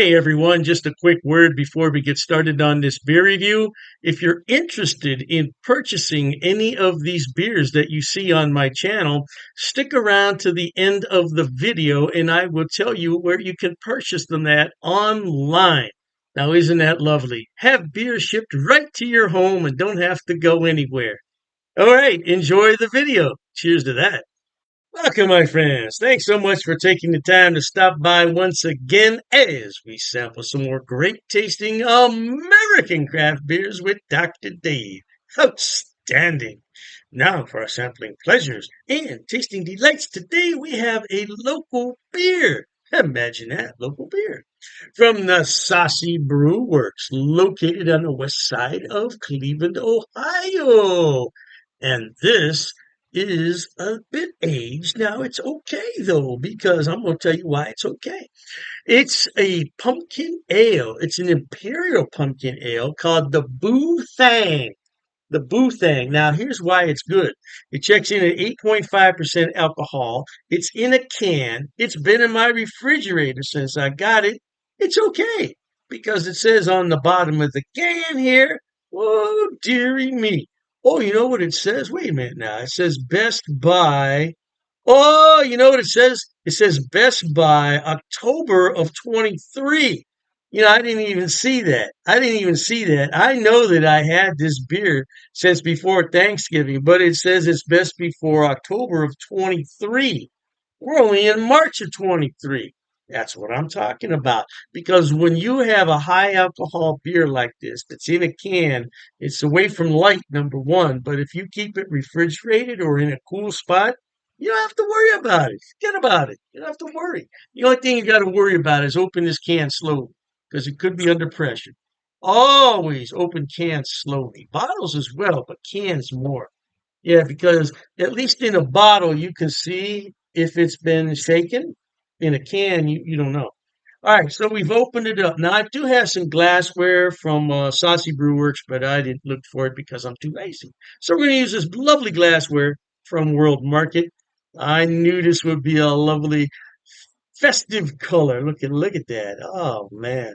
Hey everyone, just a quick word before we get started on this beer review. If you're interested in purchasing any of these beers that you see on my channel, stick around to the end of the video and I will tell you where you can purchase them at online. Now, isn't that lovely? Have beer shipped right to your home and don't have to go anywhere. All right, enjoy the video. Cheers to that. Welcome, my friends. Thanks so much for taking the time to stop by once again as we sample some more great tasting American craft beers with Dr. Dave. Outstanding. Now for our sampling pleasures and tasting delights. Today we have a local beer. Imagine that, local beer. From the Saucy Brew Works, located on the west side of Cleveland, Ohio. And this is a bit aged. Now it's okay though, because I'm going to tell you why it's okay. It's a pumpkin ale. It's an Imperial pumpkin ale called the Thang. The Thang. Now here's why it's good. It checks in at 8.5% alcohol. It's in a can. It's been in my refrigerator since I got it. It's okay because it says on the bottom of the can here, oh, dearie me. Oh, you know what it says? Wait a minute now. It says Best Buy. Oh, you know what it says? It says Best Buy October of 23. I didn't even see that. I didn't even see that. I know that I had this beer since before Thanksgiving, but it says it's best before October of 23. We're only in March of 23. That's what I'm talking about. Because when you have a high alcohol beer like this that's in a can, it's away from light, number one. But if you keep it refrigerated or in a cool spot, you don't have to worry about it. Forget about it. You don't have to worry. The only thing you got to worry about is open this can slowly because it could be under pressure. Always open cans slowly. Bottles as well, but cans more. Yeah, because at least in a bottle you can see if it's been shaken. In a can, you don't know. All right, so we've opened it up. Now I do have some glassware from Saucy Brew Works, but I didn't look for it because I'm too lazy. So we're going to use this lovely glassware from World Market. I knew this would be a lovely festive color. Look at that. Oh man.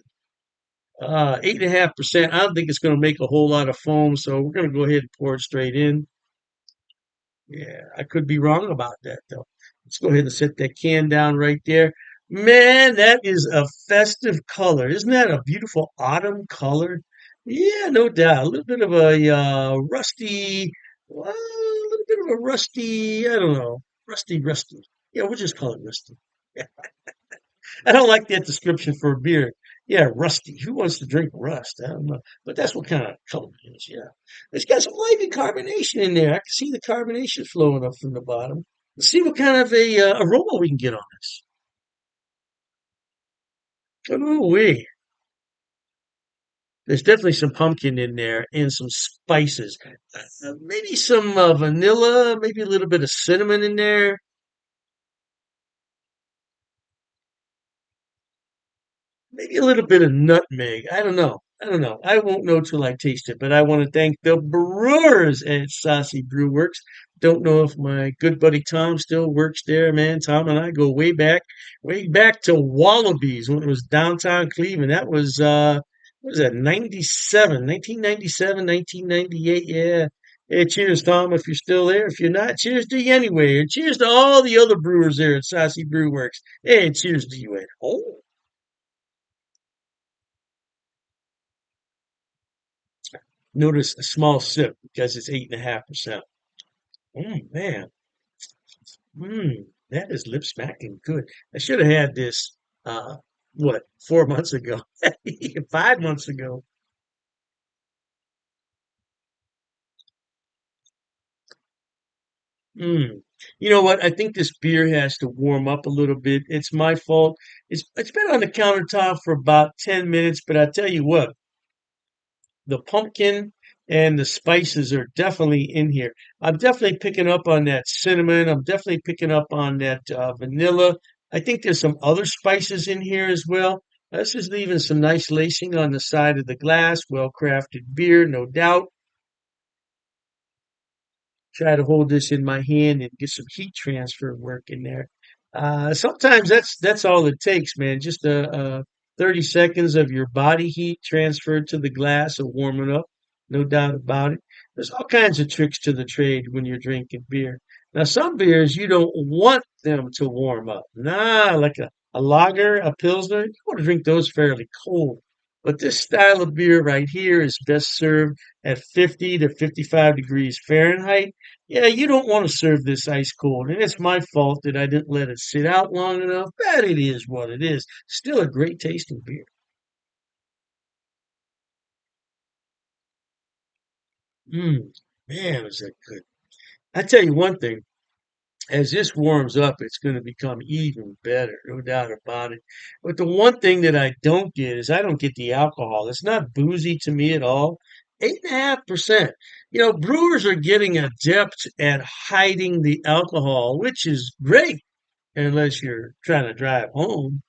8.5%. I don't think it's going to make a whole lot of foam, so we're going to go ahead and pour it straight in. Yeah, I could be wrong about that though. Let's go ahead and set that can down right there. Man, that is a festive color. Isn't that a beautiful autumn color? Yeah, no doubt. A little bit of a rusty, well, a little bit of a rusty, I don't know, rusty. Yeah, we'll just call it rusty. I don't like that description for a beer. Yeah, rusty. Who wants to drink rust? I don't know. But that's what kind of color it is. Yeah. It's got some light carbonation in there. I can see the carbonation flowing up from the bottom. Let's see what kind of a aroma we can get on this. Oh, wait. There's definitely some pumpkin in there and some spices. Maybe some vanilla, maybe a little bit of cinnamon in there. Maybe a little bit of nutmeg. I don't know. I don't know. I won't know till I taste it. But I want to thank the brewers at Saucy Brew Works. Don't know if my good buddy Tom still works there, man. Tom and I go way back to Wallabies when it was downtown Cleveland. That was what was that, 97, 1997, 1998. Yeah. Hey, cheers, Tom, if you're still there. If you're not, cheers to you anyway. And cheers to all the other brewers there at Saucy Brew Works. Hey, cheers to you at home. Notice a small sip because it's 8.5%. Man, that is lip smacking good. I should have had this, what, 4 months ago, 5 months ago. Mm. You know what? I think this beer has to warm up a little bit. It's my fault. It's been on the countertop for about 10 minutes, but I tell you what, the pumpkin and the spices are definitely in here. I'm definitely picking up on that cinnamon. I'm definitely picking up on that vanilla. I think there's some other spices in here as well. This is leaving some nice lacing on the side of the glass. Well crafted beer, no doubt. Try to hold this in my hand and get some heat transfer work in there. Sometimes that's all it takes, man. Just 30 seconds of your body heat transferred to the glass and warming up. No doubt about it. There's all kinds of tricks to the trade when you're drinking beer. Now, some beers you don't want them to warm up. Nah, like a lager, a pilsner, you want to drink those fairly cold. But this style of beer right here is best served at 50 to 55 degrees Fahrenheit. Yeah, you don't want to serve this ice cold, and it's my fault that I didn't let it sit out long enough, but it is what it is. Still a great tasting beer. Mm, man, is that good. I tell you one thing, as this warms up, it's going to become even better, no doubt about it. But the one thing that I don't get is I don't get the alcohol. It's not boozy to me at all. 8.5%. You know, brewers are getting adept at hiding the alcohol, which is great unless you're trying to drive home.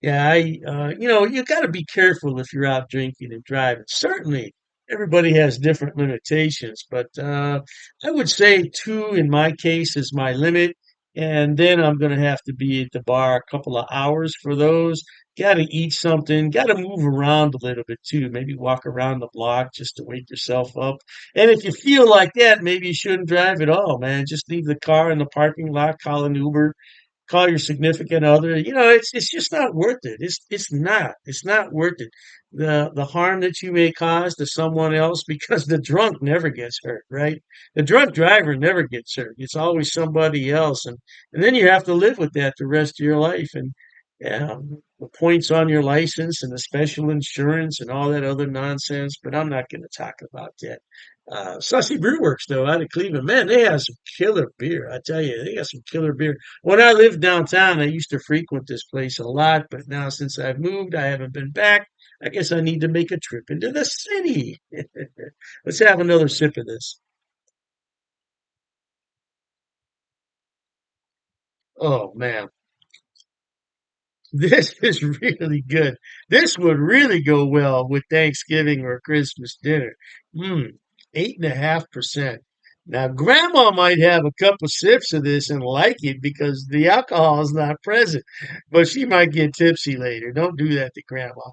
Yeah, you got to be careful if you're out drinking and driving. Certainly, everybody has different limitations, but I would say two in my case is my limit. And then I'm going to have to be at the bar a couple of hours for those. Got to eat something, got to move around a little bit too. Maybe walk around the block just to wake yourself up. And if you feel like that, maybe you shouldn't drive at all, man. Just leave the car in the parking lot, call an Uber, call your significant other. You know, it's just not worth it. It's not worth it. The harm that you may cause to someone else, because the drunk never gets hurt, right? The drunk driver never gets hurt. It's always somebody else, and then you have to live with that the rest of your life. And yeah, the points on your license and the special insurance and all that other nonsense. But I'm not going to talk about that. Saucy Brew Works, though, out of Cleveland, man, they have some killer beer. I tell you, they got some killer beer. When I lived downtown, I used to frequent this place a lot, but now since I've moved, I haven't been back. I guess I need to make a trip into the city. Let's have another sip of this. Oh, man. This is really good. This would really go well with Thanksgiving or Christmas dinner. Mm, 8.5%. Now, Grandma might have a couple sips of this and like it because the alcohol is not present, but she might get tipsy later. Don't do that to Grandma.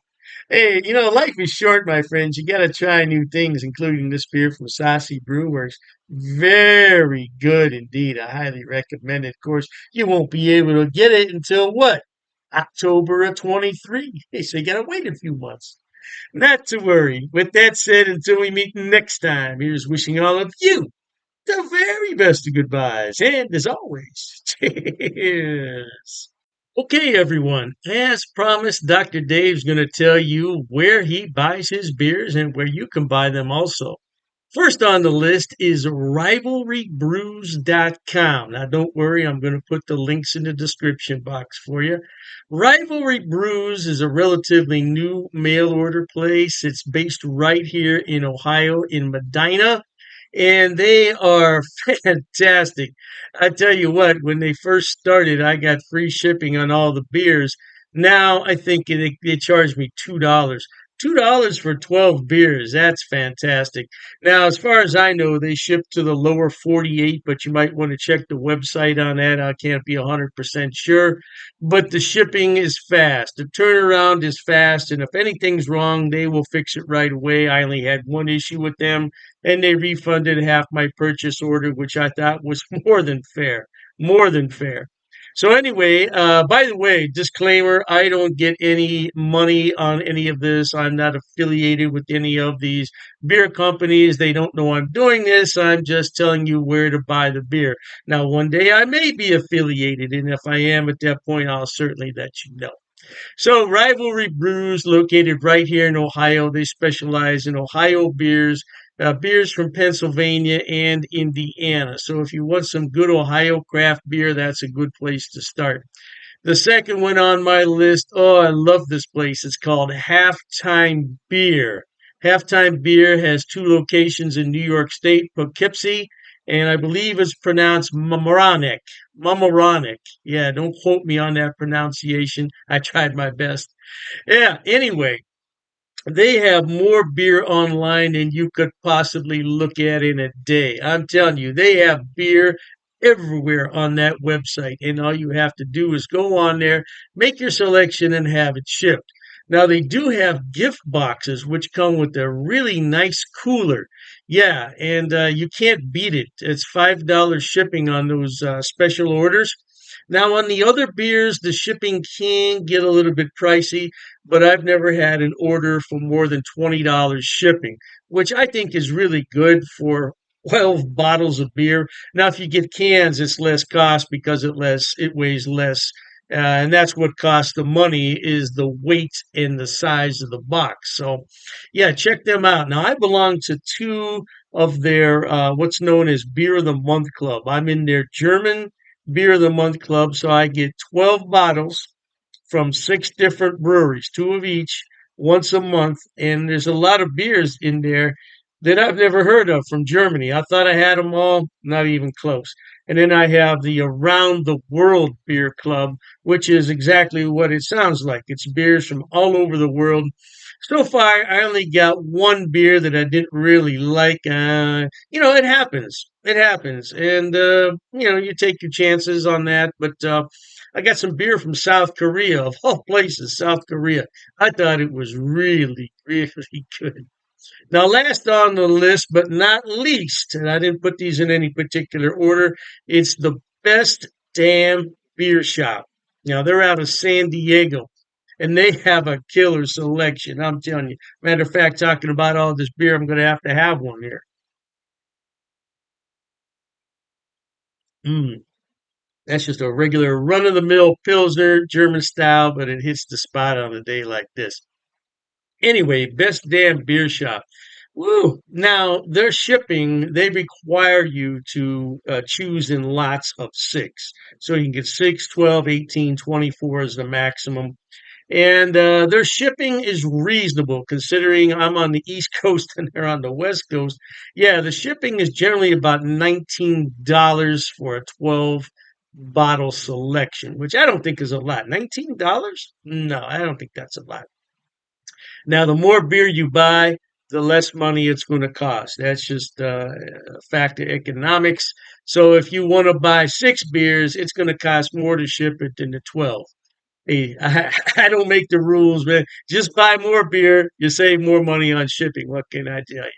Hey, life is short, my friends. You got to try new things, including this beer from Saucy Brewworks. Very good indeed. I highly recommend it. Of course, you won't be able to get it until what? October of 23. So you gotta wait a few months. Not to worry. With that said, until we meet next time, here's wishing all of you the very best of goodbyes. And as always, cheers. Okay, everyone. As promised, Dr. Dave's going to tell you where he buys his beers and where you can buy them also. First on the list is rivalrybrews.com. Now, don't worry, I'm going to put the links in the description box for you. Rivalry Brews is a relatively new mail order place. It's based right here in Ohio, in Medina, and they are fantastic. I tell you what, when they first started, I got free shipping on all the beers. Now I think they charge me $2. $2 for 12 beers. That's fantastic. Now, as far as I know, they ship to the lower 48, but you might want to check the website on that. I can't be 100% sure, but the shipping is fast. The turnaround is fast, and if anything's wrong, they will fix it right away. I only had one issue with them, and they refunded half my purchase order, which I thought was more than fair. More than fair. So anyway, by the way, disclaimer, I don't get any money on any of this. I'm not affiliated with any of these beer companies. They don't know I'm doing this. I'm just telling you where to buy the beer. Now, one day I may be affiliated, and if I am at that point, I'll certainly let you know. So, Rivalry Brews, located right here in Ohio, they specialize in Ohio beers, beers from Pennsylvania and Indiana. So, if you want some good Ohio craft beer, that's a good place to start. The second one on my list, oh, I love this place. It's called Halftime Beer. Halftime Beer has two locations in New York State, Poughkeepsie, and I believe it's pronounced Mamaroneck. Mamaroneck. Yeah, don't quote me on that pronunciation. I tried my best. Yeah, anyway, they have more beer online than you could possibly look at in a day. I'm telling you, they have beer everywhere on that website. And all you have to do is go on there, make your selection, and have it shipped. Now they do have gift boxes which come with a really nice cooler. Yeah, and you can't beat it. It's $5 shipping on those special orders. Now on the other beers, the shipping can get a little bit pricey, but I've never had an order for more than $20 shipping, which I think is really good for 12 bottles of beer. Now, if you get cans, it's less cost because it weighs less. And that's what costs the money is the weight and the size of the box. So, yeah, check them out. Now, I belong to two of their what's known as Beer of the Month Club. I'm in their German Beer of the Month Club, so I get 12 bottles from six different breweries, two of each, once a month. And there's a lot of beers in there that I've never heard of from Germany. I thought I had them all, not even close. And then I have the Around the World Beer Club, which is exactly what it sounds like. It's beers from all over the world. So far, I only got one beer that I didn't really like. It happens. It happens. And, you take your chances on that. But I got some beer from South Korea, of all places, South Korea. I thought it was really, really good. Now, last on the list, but not least, and I didn't put these in any particular order, it's the Best Damn Beer Shop. Now, they're out of San Diego, and they have a killer selection. I'm telling you. Matter of fact, talking about all this beer, I'm going to have one here. Mm, that's just a regular run of the mill Pilsner, German style, but it hits the spot on a day like this. Anyway, Best Damn Beer Shop. Woo! Now, their shipping, they require you to choose in lots of six. So you can get 6, 12, 18, 24 is the maximum. And their shipping is reasonable considering I'm on the East Coast and they're on the West Coast. Yeah, the shipping is generally about $19 for a 12 bottle selection, which I don't think is a lot. $19? No, I don't think that's a lot. Now, the more beer you buy, the less money it's going to cost. That's just a fact of economics. So if you want to buy six beers, it's going to cost more to ship it than the 12. Hey, I don't make the rules, man. Just buy more beer. You save more money on shipping. What can I tell you?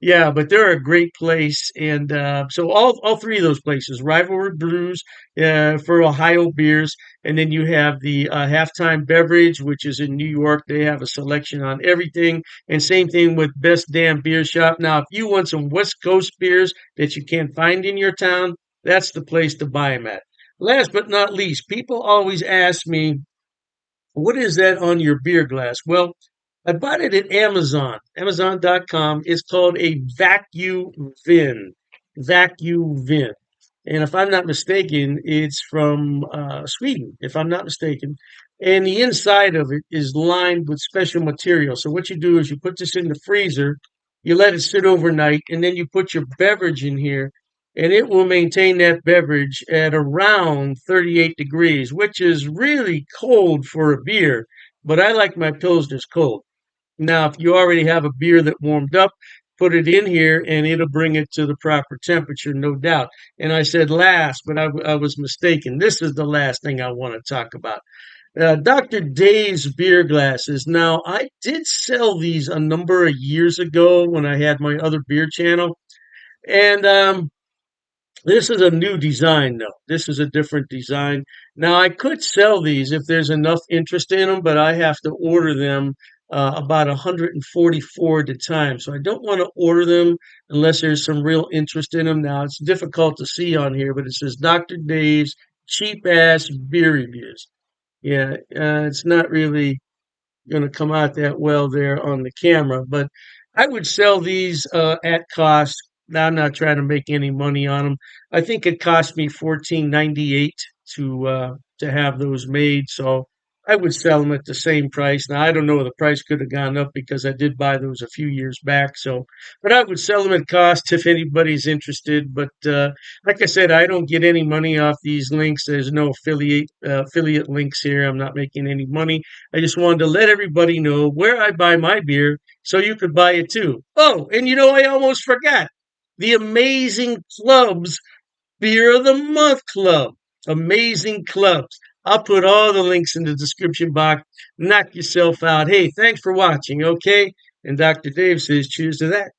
Yeah, but they're a great place, and so all three of those places, Rivalry Brews for Ohio beers, and then you have the Halftime Beverage, which is in New York. They have a selection on everything, and same thing with Best Damn Beer Shop. Now, if you want some West Coast beers that you can't find in your town, that's the place to buy them at. Last but not least, people always ask me, what is that on your beer glass? Well, I bought it at Amazon, Amazon.com. It's called a vacuum vin. Vacuum vin. And if I'm not mistaken, it's from Sweden, if I'm not mistaken. And the inside of it is lined with special material. So what you do is you put this in the freezer, you let it sit overnight, and then you put your beverage in here, and it will maintain that beverage at around 38 degrees, which is really cold for a beer. But I like my pilsners cold. Now, if you already have a beer that warmed up, put it in here and it'll bring it to the proper temperature, no doubt. And I said last, but I was mistaken. This is the last thing I want to talk about. Dr. Dave's beer glasses. Now, I did sell these a number of years ago when I had my other beer channel. And this is a new design, though. This is a different design. Now, I could sell these if there's enough interest in them, but I have to order them about 144 at a time. So I don't want to order them unless there's some real interest in them. Now, it's difficult to see on here, but it says Dr. Dave's cheap ass beer reviews. Yeah, it's not really going to come out that well there on the camera. But I would sell these at cost. Now I'm not trying to make any money on them. I think it cost me 14.98 to have those made. So I would sell them at the same price. Now I don't know, the price could have gone up because I did buy those a few years back. So, but I would sell them at cost if anybody's interested. But like I said, I don't get any money off these links. There's no affiliate links here. I'm not making any money. I just wanted to let everybody know where I buy my beer so you could buy it too. Oh, and I almost forgot the Amazing Clubs Beer of the Month Club. Amazing Clubs. I'll put all the links in the description box. Knock yourself out. Hey, thanks for watching, okay? And Dr. Dave says, cheers to that.